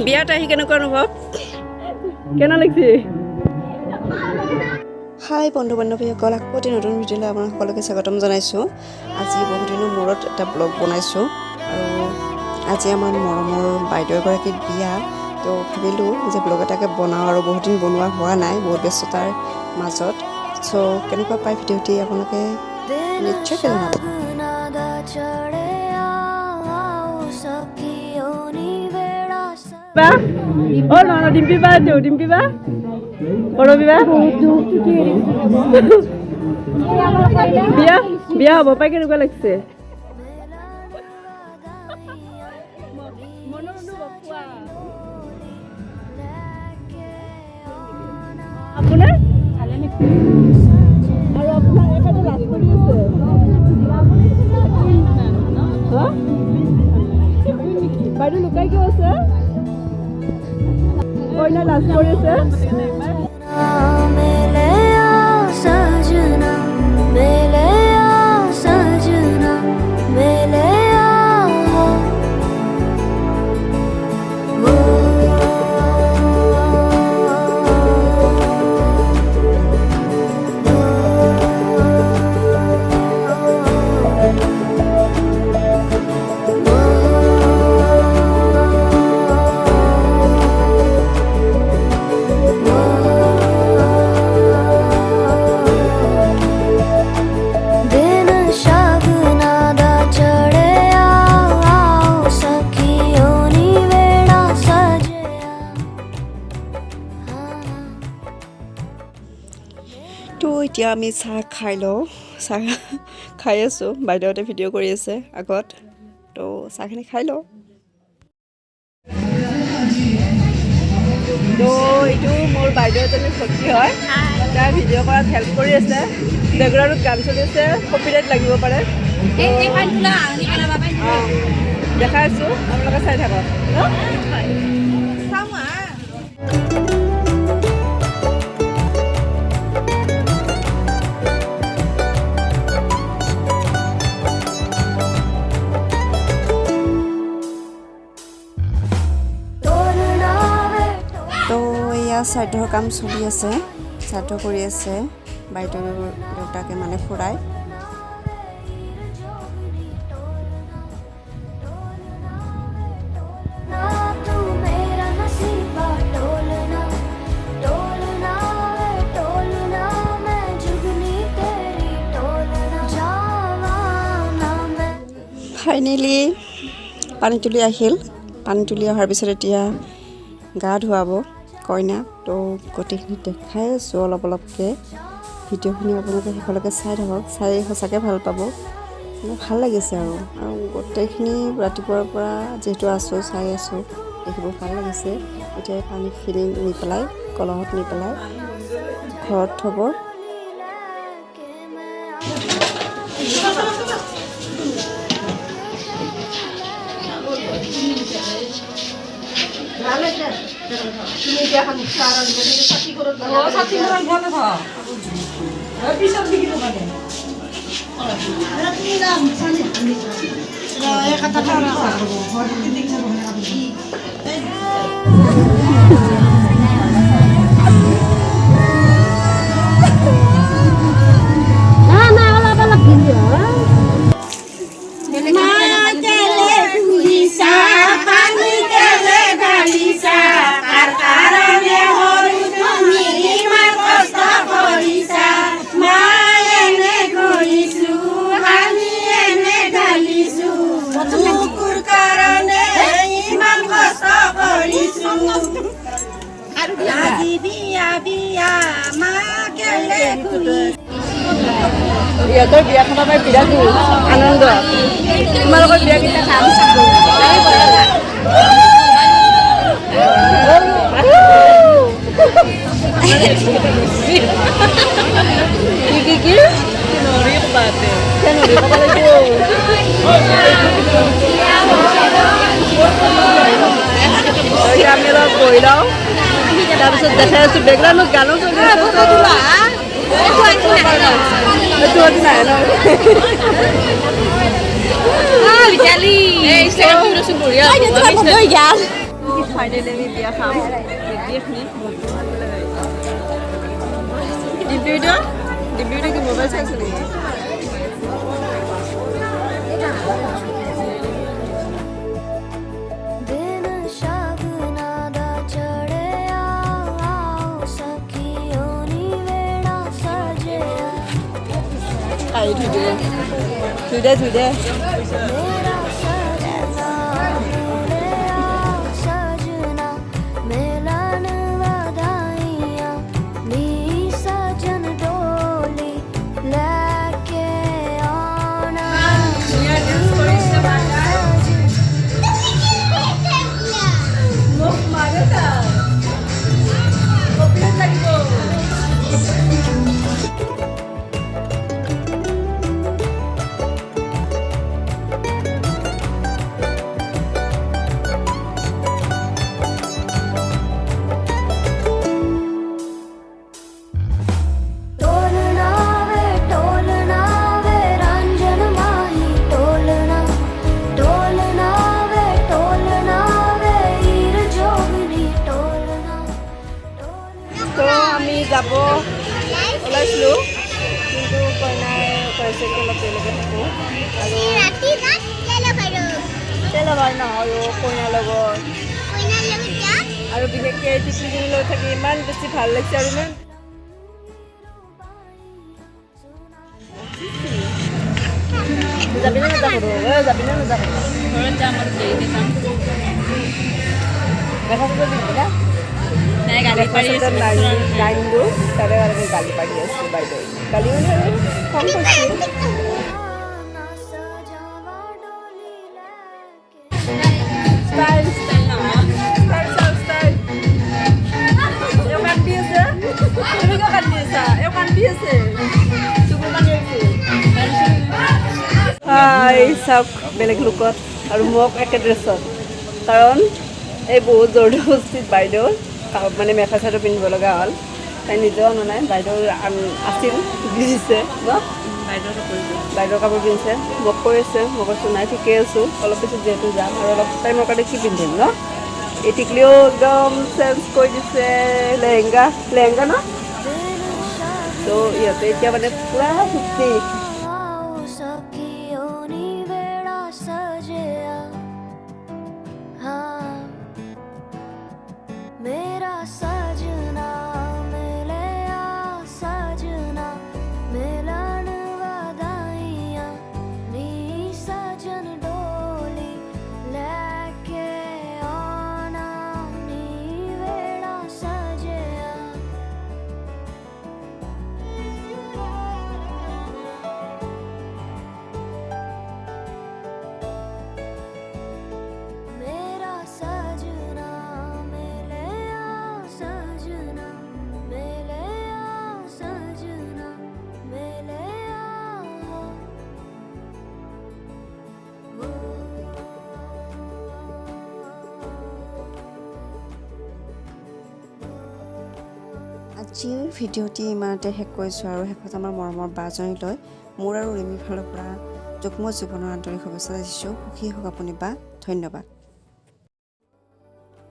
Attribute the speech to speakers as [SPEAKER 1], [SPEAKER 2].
[SPEAKER 1] বিয়াত আহি কেনেকুৱা অনুভৱ কেনে লাগিছে হাই বন্ধু বান্ধৱীসকল আকৌ এটি নতুন ভিডিঅ'লৈ আপোনাক সকলোকে স্বাগতম জনাইছোঁ আজি বহুত দিনৰ মূৰত এটা ব্লগ বনাইছোঁ আৰু আজি আমাৰ মৰমৰ বাইদেউ এগৰাকীৰ বিয়া তো ভাবিলোঁ যে ব্লগ এটাকে বনাওঁ আৰু বহুত দিন বনোৱা হোৱা নাই বহুত ব্যস্ততাৰ মাজত চ' কেনেকুৱা পাই ভিডিঅ'টি আপোনালোকে নিশ্চয়কৈ জনাব Oh, no, dimpi ba? Dimpi ba? Koro ba? Biya habo pa keneকুৱা লাগিছে? আপোনাৰ? আৰু আপোনাৰ এখানে লাজ কৰি আছে। হা? বাইদেউ লুকাই কিয় আছে? कोई लास्ट कोई से मेले आ सजना मेले आ सजना मेले आ वो তো এতিয়া আমি চাহ খাই লওঁ চাহ খাই আছোঁ বাইদেউহঁতে ভিডিঅ' কৰি আছে আগত তো চাহখিনি খাই লওঁ তো এইটো মোৰ বাইদেউ এজনী ভণ্টি হয় তাই ভিডিঅ' কৰাত হেল্প কৰি আছে বেকগ্ৰাউণ্ডত গান চলি আছে কপিৰাইট লাগিব পাৰে দেখাই আছোঁ আপোনালোকে চাই থাকক শ্ৰাদ্ধৰ কাম চলি আছে শ্ৰাদ্ধ কৰি আছে বাইদেউৰ দেউতাকে মানে খুৰাই ফাইনেলি পানী তুলি আহিল পানী তুলি অহাৰ পিছত এতিয়া গা ধুৱাব কইনা তো গোটেইখিনি দেখাই আছোঁ অলপ অলপকৈ ভিডিঅ'খিনি আপোনালোকে শেষলৈকে চাই থাকক চাই সঁচাকৈ ভাল পাব মানে ভাল লাগিছে আৰু গোটেইখিনি ৰাতিপুৱাৰ পৰা যিহেতু আছোঁ চাই আছোঁ দেখিব ভাল লাগিছে এতিয়া পানী খিনি নি পেলাই কলহত নি পেলাই ঘৰত থ'ব তুমি এখন সারা দিকে সাথী করে দাও সাথী করে বলে দাও পিছন দিকে দোকানে আরে তুমি না সানি না এক কথা না করব ঘরে দিকে যাব না না ওলা বালা ভিডিও মায়া চলে পুলিশা পানি গেলে গালিসা আর কারণে হরু তুমি ইমান কষ্ট করিসা মায়েনে কইছু হানি এনে গালিছু কুকুর কারণে ইমান কষ্ট করিছু আজি বিয়া বিয়া মা কেলে কুলি ইহঁতৰ বিয়াখনৰ পৰা বিৰাট আনন্দ তোমালোকৰ বিয়াকেইটা খাম কি নৰি পাতে নৰি পাতে আমি অলপ বহি লওঁ তাৰপিছত দেখাই আছোঁ বেকগ্ৰাউণ্ডত গানো চলি আছে এইটো নাই ন ফাইনেলি আমি বিয়া খাম বিয়াখিনি ডিব্লিউটো কি মোবাইল চাইছে নেকি ধুই দে যাব ওলাইছিলোঁ কিন্তু কইনাই কৈছে কি অলপ দেৰিলৈকে থাকোঁ আৰু তেল নহয় কইনাৰ লগত আৰু বিশেষকৈ টিকলিজনী লৈ থাকি ইমান বেছি ভাল লাগিছে আৰু ইমান যাবিনে নাযাব যাবিনে নাযাব ঘৰত যাম আৰু দেৰিকৈ যাম মেখা দিবি না নাই গালি পাৰি আছে লাইনটো তাৰে কাৰণে গালি পাৰি আছে বাইদেউ গালি মানে খং কৰিছে ষ্টাইল নহয় ষ্টাইল এও কান্দি আছে তুমি কিয় কান্দি আছা এও কান্দি আছে চকুৰ পানী আছে হাই চাওক বেলেগ লোকত আৰু মোক একে ড্ৰেছত কাৰণ এই বহুত জবৰদস্তিত বাইদেউ মানে মেখেলা চাদৰ পিন্ধিব লগা হ'ল তাই নিজেও অনা নাই বাইদেউ আছিল দিছে ন বাইদেউৰ কাপোৰ পিন্ধিছে মোক কৈ আছে মই কৈছোঁ নাই ঠিকেই আছোঁ অলপ পিছত যিহেতু যাম আৰু অলপ টাইমৰ কাৰণে কি পিন্ধিম ন এই টিকলিও একদম চেঞ্জ কৰি দিছে লেহেংগা ন ত' ইহঁতে এতিয়া মানে পূৰা ফূৰ্তি আজিৰ ভিডিঅ'টি ইমানতে শেষ কৰিছোঁ আৰু শেষত আমাৰ মৰমৰ বাজনীলৈ মোৰ আৰু ৰিমিৰ ফালৰ পৰা যুগ্ম জীৱনৰ আন্তৰিক শুভেচ্ছা দিছোঁ সুখী হওক আপুনি বা ধন্যবাদ।